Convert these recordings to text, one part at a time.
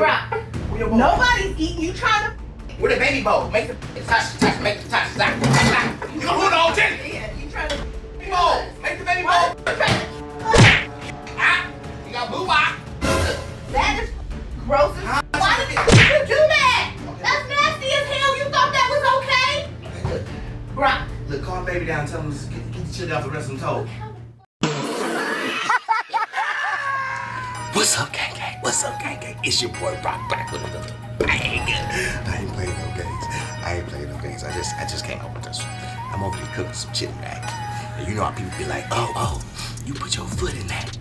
Brock, nobody's eating. You trying to... With a baby bowl. Make the Tasha, make the Tasha. You gonna put it on chili? Yeah, you trying to... Baby bowl. Make the baby bowl. You got blue eye. That is gross. Why did you do that? That's nasty as hell. You thought that was okay? Brock. Look, calm baby down. Tell him to get the chili off the rest of them toes. What's up, gang? What's up, gang? It's your boy Brock Black with another bang. I ain't playing no games. I just came up with this one. I'm over here cooking some chili, right? And you know how people be like, oh, you put your foot in that.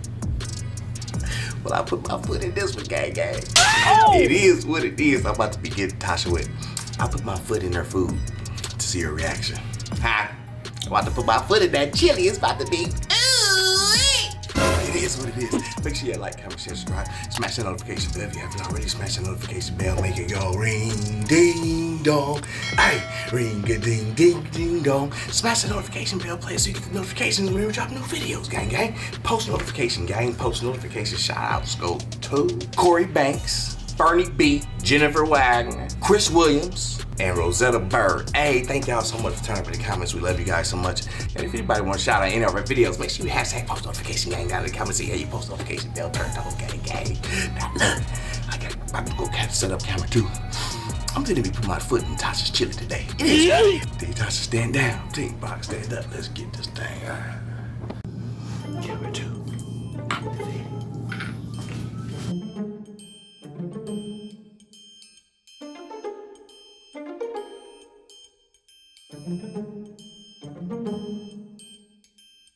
Well, I put my foot in this one, gang. Oh. It is what it is. I'm about to be getting Tasha with. I put my foot in her food to see her reaction. I'm about to put my foot in that chili. It's about to be. It is what it is. Make sure you like, comment, share, subscribe. Smash that notification bell if you haven't already. Smash that notification bell. Make it go ring, ding, dong. Ay, ring, a ding, ding, ding, dong. Smash the notification bell, play so you get the notifications whenever we drop new videos, gang. Post notification, gang. Post notification. Shout outs go to Corey Banks, Bernie B, Jennifer Wagner, Chris Williams, and Rosetta Bird. Hey, thank y'all so much for turning up in the comments. We love you guys so much. And if anybody want to shout out any of our videos, make sure you hashtag post notification gang down in the comments. See how you post notification bell turned on, gang. Now look, I got about to go set up camera 2. I'm gonna be putting my foot in Tasha's chili today. It is. Take Tasha, stand down. Take box, stand up. Let's get this thing. Camera 2. Activate.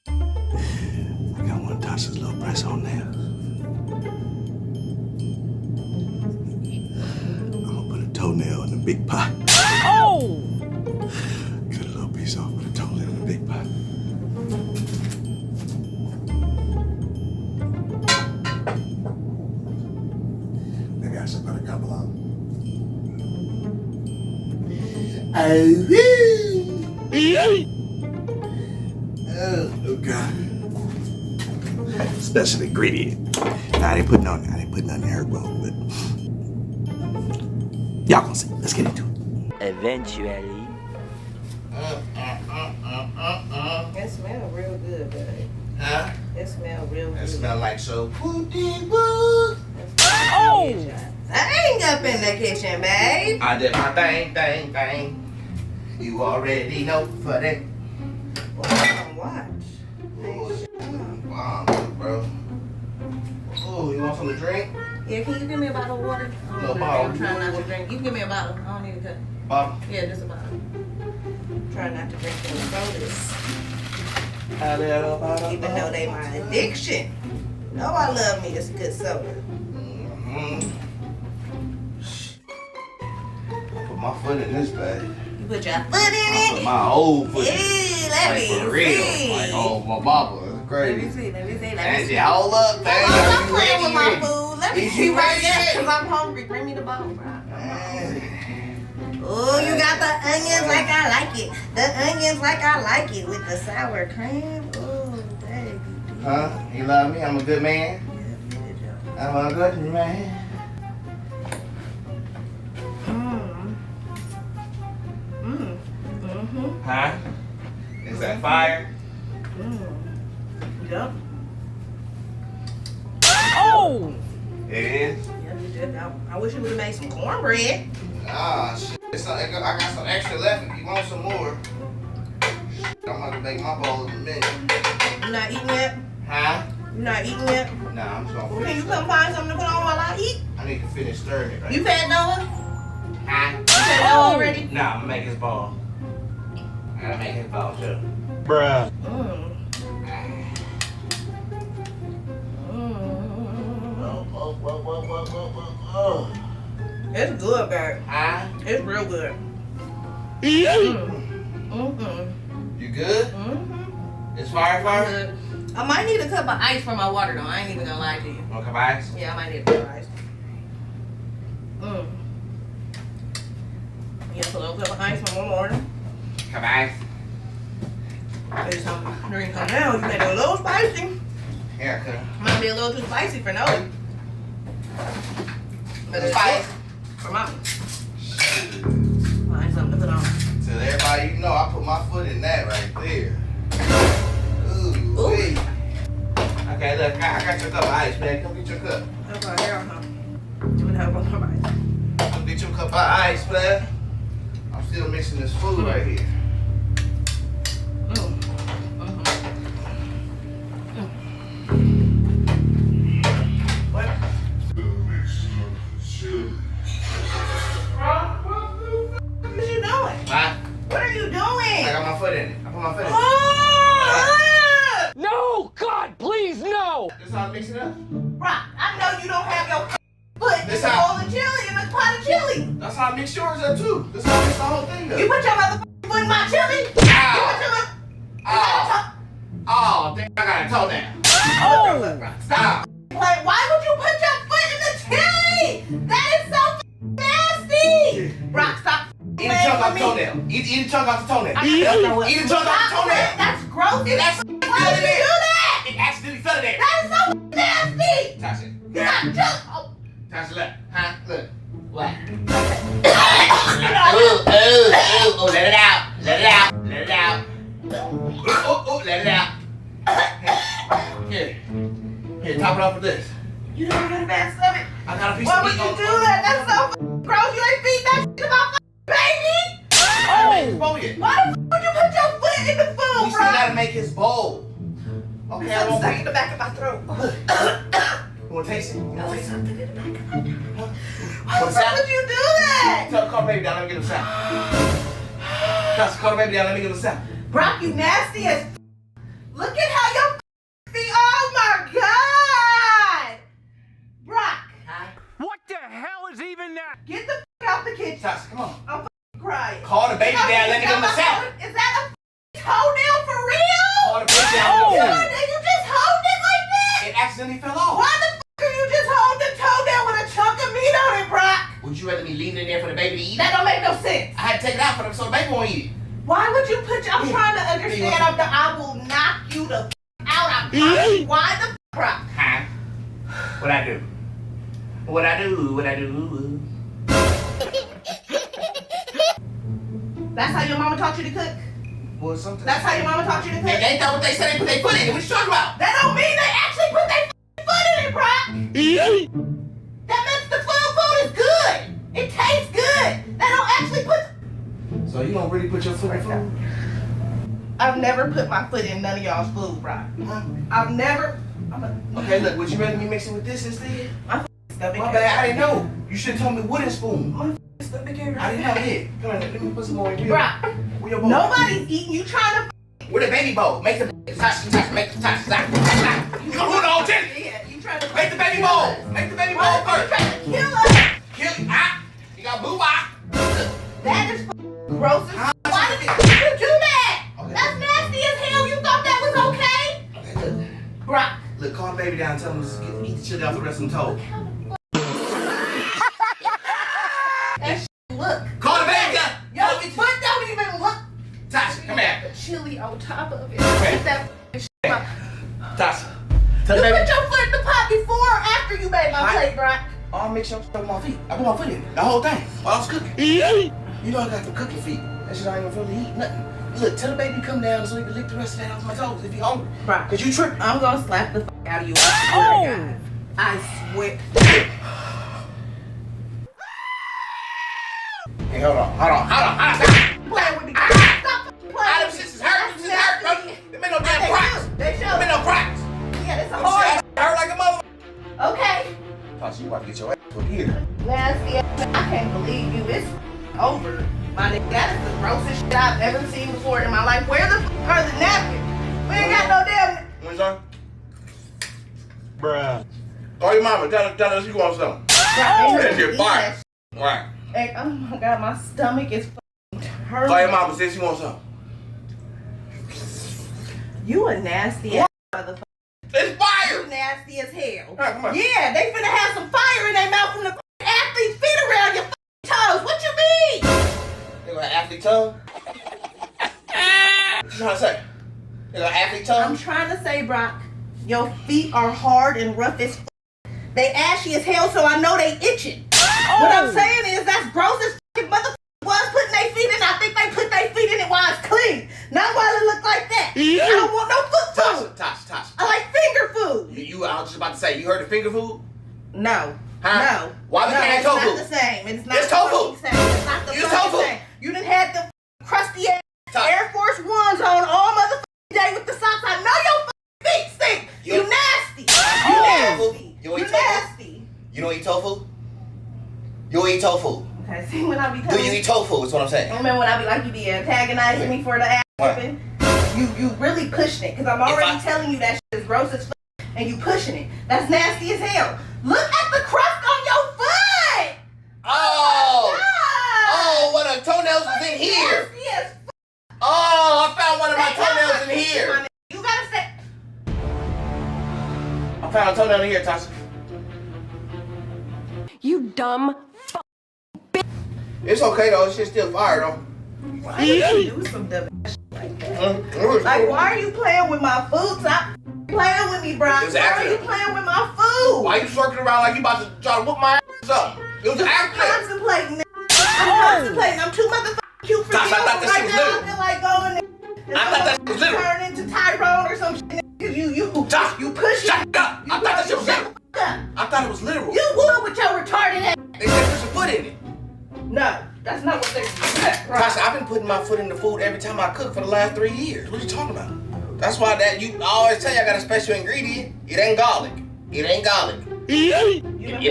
I got one of Tasha's little breasts on there. I'm gonna put a toenail in the big pot. Oh! Cut a little piece off, put a toenail in the big pot. Maybe I should put a couple on. Oh God. Special ingredient. Nah, I didn't put nothing in her bowl, but y'all gonna see. Let's get into it. Eventually. It smells real good, babe. Huh? It smells real good. It smell like so. Oh! I ain't up in the kitchen, babe. I did my thing. You already know for that. Watch. Wow, bro. Oh, you want something to drink? Yeah, can you give me a bottle of water? No bottle. I'm trying not to drink. You can give me a bottle. I don't need a cup. Bottle? Yeah, just a bottle. Try not to drink any sodas. Even though they my addiction. No, I love me a good soda. I put my foot in this bag. You put your foot in I it? put my old foot in it. Hey, let Like me for real. see. Like, oh, my baba. It's Let crazy. me see. And she hold up, man. I'm not playing with my food. Let me Is see you right ready there, yet? because I'm hungry. Bring me the bowl, bro. Oh, you got the onions like I like it. The onions like I like it with the sour cream. Oh, baby. Huh? You love me? I'm a good man? I'm a good man. Huh? Is that fire? Yep. Oh! It is? Yep, you did. I wish you would have made some cornbread. Ah, shit. I got some extra left if you want some more. I'm gonna make my bowl in a minute. You not eating yet? Huh? You not eating yet? Nah, I'm just gonna Well, can finish. you come find something to put on while I eat? I need to finish stirring it right You fed Noah? Huh? You fed Noah already? Nah, I'm gonna make his ball. I gotta make his ball too. Bruh. Oh. It's good, babe. Huh? It's real good. You good? It's fire? Good. I might need a cup of ice for my water, though. I ain't even gonna lie to you. Want a cup of ice? Yeah, I might need a cup of ice. Yeah, put a little cup of ice for one more. Cup of ice? Maybe some drink some now. You made it a little spicy. Yeah, okay. Might be a little too spicy for Noah. But it's Spice. for mommy. Find something to put on. Tell everybody you know I put my foot in that right there. Ooh. Wait. Okay, look, I got your cup of ice, man. Come get your cup. Okay, here, huh? Doing help on somebody. Come get your cup of ice, man. I'm still mixing this food right here. What? What are you doing? Huh? What are you doing? I got my foot in it. I put my foot in it. Oh! No! God, please, no! This how I mix it up? Brock, I know you don't have your foot in This the how- bowl of chili, in the pot of chili. That's how I mix yours up too. This how I mix the whole thing up. You put your motherfucking foot in my chili? You put your Oh, damn, I got a toe now. Oh! Stop. Like, why would you put your foot in the chili? That is so nasty! Brock, stop Eat a chunk off the toenail. Eat a chunk off the toenail. Eat a chunk off the toenail. That's gross. It accidentally Why fell would in you there. do that? It accidentally fell in there. That is so nasty! Tasha. You're not just... Oh. Tasha, look. Huh? Look. What? Oh, Let it out. Let it out. Let it out. Let it out. Here. Here, top it off with this. You don't got a bad stomach. I got a piece Why of would meat you on do that? That's so gross. You ain't feed that shit to my baby. Oh! Why the would you put your foot in the food, We bro? still gotta make his bowl. Okay, I I'm won't stuck make in the back of my throat. You wanna taste it? You wanna taste it? Something in the back of my throat. Why Want the a fuck salad? would you do that? Call the baby down, let me get him a salad. Tasha, call the baby down, let me get him a salad. Brock, you nasty as look at how your feet. Oh my God! Brock, What the hell is even that? get the out the kitchen. Tasha, come on. I'm crying. Call the baby down, let me get him a salad. Is that a toenail for real? Call the baby down, let me get him a salad. And you just hold it like that? It accidentally fell off. Why the fuck are you just holding the toenail with a chunk of meat on it, Brock? Would you rather me leave it in there for the baby to eat? That don't make no sense. I had to take it out for them so the baby won't eat it. Why would you put I'm trying to understand. I will knock you the out. I promise you. Why the Brock? Huh? What I do? What I do? What I do? That's how your mama taught you to cook? Well, sometimes. That's how your mama taught you to cook? And they thought what they said they put their foot in it. What you talking about? That don't mean they actually put their foot in it, Brock. That means the food is good. It tastes good. They don't actually put. So you don't really put your foot in food? I've never put my foot in none of y'all's food, Brock. I've never. Okay, look, would you rather me mix it with this instead? My stomach. My bad, I didn't know. You should have told me wooden spoon. My stomach hurt. I didn't have it. Come on, let me put some more in here. Brock, Where your bowl? nobody's eating. You trying to. Where the baby bowl? Make the Tasha, make the Tasha. You gonna ruin the whole thing? Yeah, you trying to. Make the baby bowl. Make the baby bowl Why are you first. trying to kill us? Kill it. Ah, you got boo bop. That is gross as why did you do that? Okay. That's nasty as hell. You thought that was okay? Okay, look. Brock. Look, calm baby down and tell him to eat the chili off the rest of them toes. That shit look. Call the baby down. Your foot don't even look. Tasha, come here. The chili on top of it. Come here. Get that shit out. Tasha, You tell the put baby. your foot in the pot before or after you made my Huh? plate, Brock. I'll make sure I put my feet. I put my foot in it. The whole thing. While I was cooking. You know I got the cooking feet. That shit I ain't gonna really eat nothing. Look, tell the baby to come down so he can lick the rest of that off my toes if he hungry. Brock. Cause you tripping. I'm gonna slap the out of you. I swear to God. I swear. Hey, hold on. Stop. Playing with me. Stop playing Them with me. shits is hurt. Them shits hurt, bro. Them ain't no damn cracks. They should. Them ain't no cracks. Yeah, it's a Them hard. shit hurt like a mother. Okay. Tasha, you about to get your ass put here. Nasty. I can't believe you. It's over. My nigga, that is the grossest shit I've ever seen before in my life. Where the f are the napkins? We ain't got no damn. When's on? Bruh. Call your mama. Tell her you want something. That shit fire. Right. Hey, oh my God, my stomach is hurting. Call your mama. Say she wants something. You a nasty ass motherfucker. It's fire. You nasty as hell. Alright, come on. Yeah, they finna have some fire in their mouth from the athlete's feet around your toes. What you mean? They got an athlete tongue. What you trying to say? They got an athlete I'm tongue. trying to say, Brock, your feet are hard and rough as f. They ashy as hell, so I know they itching. What I'm saying is that's gross as f***ing motherfuckers was putting their feet in. I think they put their feet in it while it's clean. Not while it look like that. I don't want no foot food. Tasha. I like finger food. I was just about to say, you heard of finger food? No. Huh? No. Why we can't have tofu? It's not the same. It's not It's the tofu. fucking same. It's not the Use fucking tofu. same. You done had the crusty ass Tasha. Air Force Ones on all motherfucking day with the socks. I know your fucking feet stink. You nasty. You nasty. You don't You eat tofu? nasty. You don't eat tofu? You don't eat tofu? Okay, see when I be Do telling you eat tofu? Is what I'm saying. remember when I be like you be antagonizing me for the ass What? whipping? You really pushing it because I'm already telling you that shit is gross as fuck and you pushing it. That's nasty as hell. Look at the crust on your foot. Oh! God. Oh, what a toenails was in here! Nasty as fuck. Oh, I found one of my toenails in here. You gotta say. I found a toenail in here, Tasha. You dumb. It's okay though. Shit's still fire though. Why you do some dumb shit like that? Like, why are you playing with my food? Stop playing with me, Brock. It's Why are accident. you playing with my food? Why you circling around like you about to try to whoop my ass up? It was an I'm accident. contemplating it. I'm contemplating. I'm too motherfucking cute for Tasha, you. I thought that Right shit was now, little. I feel like going there. I thought that shit was little. Turn into Tyrone or some shit. Cause you Tasha, you push shut it. up. I thought that shit was Shut little. the fuck up. I thought it was literal. You would with your retarded ass. They said put your foot in it. No, that's not what they said. Tasha, I've been putting my foot in the food every time I cook for the last 3 years. What are you talking about? That's why I always tell you I got a special ingredient. It ain't garlic. It ain't garlic. It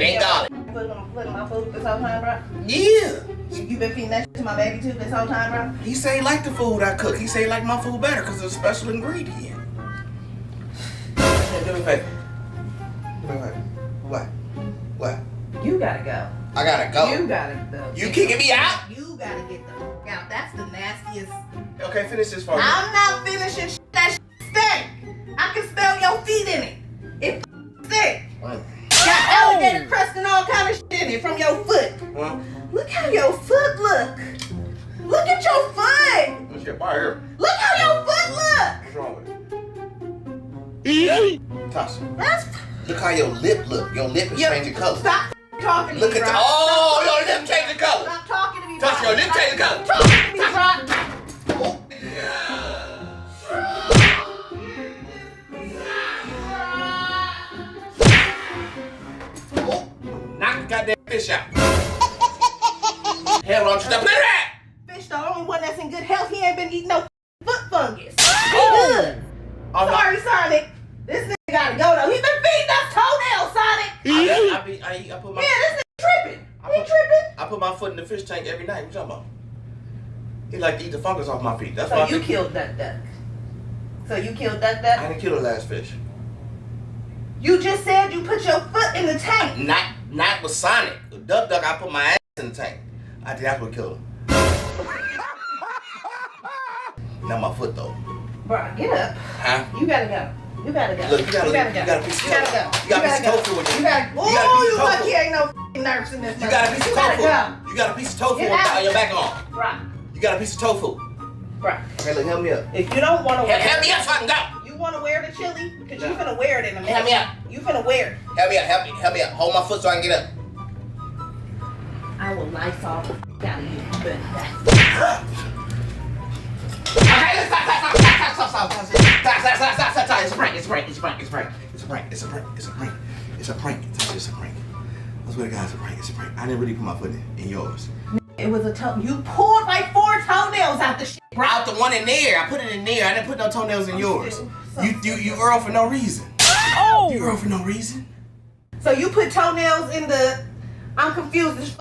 ain't garlic. Putting my food this whole time, bro. Yeah. You been feeding that shit to my baby too this whole time, bro. He say he like the food I cook. He say he like my food better because it's a special ingredient. Hey, do me a favor. Do me a favor. What? You gotta go. I gotta go. You gotta go. You kicking me out? You gotta get the fuck out. That's the nastiest. Okay, finish this for me. I'm not finishing shit. That shit stink. I can smell your feet in it. It stink. Got alligator crust and all kind of shit in it from your foot. Huh? Look how your foot look. Look at your foot. This shit right here. Look how your foot look. What's wrong with it? Tasha, That's. look how your lip look. Your lip is changing color. Stop talking to Look me, at the. Brock. Oh, Stop your lip changing color. Stop talking to me, Tasha, your lip changing color. Stop talking to me, Brock. Oh, knock the goddamn fish out. Hell, don't you stop playing that? Fish the only one that's in good health. He ain't been eating no foot fungus. He good. Oh, no. Sorry, Sonic. This nigga gotta go though. He been feeding us toenails, Sonic. I put my. Yeah, this nigga tripping. He tripping. I put my foot in the fish tank every night. What you talking about? He like to eat the fungus off my feet. That's So why you killed Duck Duck. So you killed Duck Duck? I didn't kill the last fish. You just said you put your foot in the tank. Not with Sonic. With Duck Duck, I put my ass in the tank. I think that's what killed him. Not my foot though. Bro, get up. Huh? You gotta go. You gotta go. Look, you gotta go. piece of You gotta go. You got a piece of tofu in there. You gotta. You got a piece Oh, of you tofu. lucky ain't no f***ing nerves in this. You got a piece of tofu. You gotta You got a piece of tofu Get out. on your back arm. go. Bro, You got a piece of tofu. bro. Okay, look, help me up. If you don't want to wear Help me up so I can go. You want to wear the chili? Because you finna wear it in a minute. Help me out. You finna wear it. Help me up. Hold my foot so I can get up. I will Lysol the f*** out of you. But that's Okay, let's stop. It's a prank. It's a prank. I swear to God, it's a prank. I didn't really put my foot in yours. It was a toe. You pulled like 4 toenails out the shit, bro. Out the one in there. I put it in there. I didn't put no toenails in yours. You Earl for no reason. Oh! You Earl for no reason. So you put toenails in the. I'm confused as f***,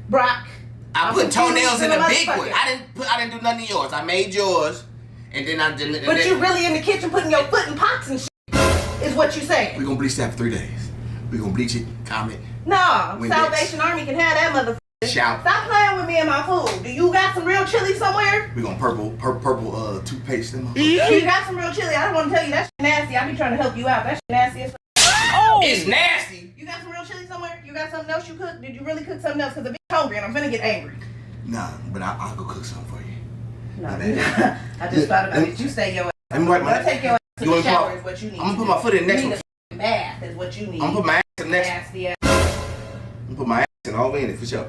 Brock. I I'm put confused toenails in as the a big one. motherfucker. I didn't do nothing in yours. I made yours, and then I didn't. But you really in the kitchen putting your foot in pots and shit. Is what you saying? We're gonna bleach that for 3 days. We're gonna bleach it, comment, No, When Salvation Army can have that motherfucker. shout. Stop playing with me and my food. Do you got some real chili somewhere? We're gonna purple toothpaste them. You got some real chili. I don't want to tell you that shit nasty. I be trying to help you out. That shit nasty as fuck. Oh! It's nasty. You got some real chili somewhere? You got something else you cook? Did you really cook something else? Because I'm hungry and I'm finna get angry. Nah, but I'll go cook something for you. No, Man. I just thought about it. You stay your ass. Let me wipe my. I'll take your ass to You the wanna put shower my- is what you need. I'm gonna put my foot in the next You one. need a bath is what you need. I'm gonna put my ass in the next. Nasty ass. I'm gonna put my ass and all in it for sure.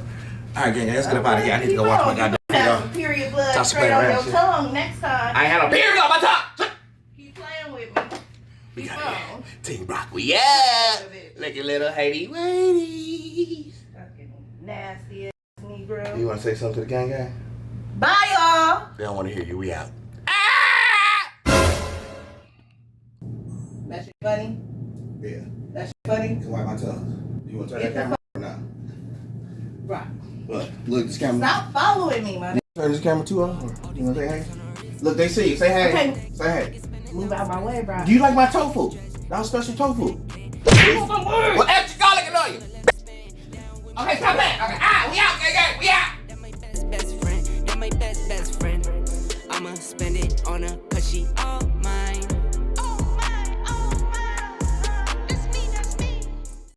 All right, gang, let's get up out of here. I need to go watch my goddamn Have video. some period blood Tasha straight playing on around, your shit. tongue next time. I ain't had a period on my tongue. Keep playing with me. We Keep got on. it. Team Brock, we out. Look at little Haiti Waity. Fucking nasty ass Negro. You want to say something to the gang? Bye, y'all. They don't want to hear you. We out. That shit funny? Yeah. That shit funny? You can wipe my tongue. You want to turn that camera or not? Right. What? Look, this camera. Stop following me, man. Turn this camera too on. You want to say hey? Look, they see you. Say hey. Okay. Say hey. Move out my way, bro. Do you like my tofu? That was special tofu. Move out my way. Well,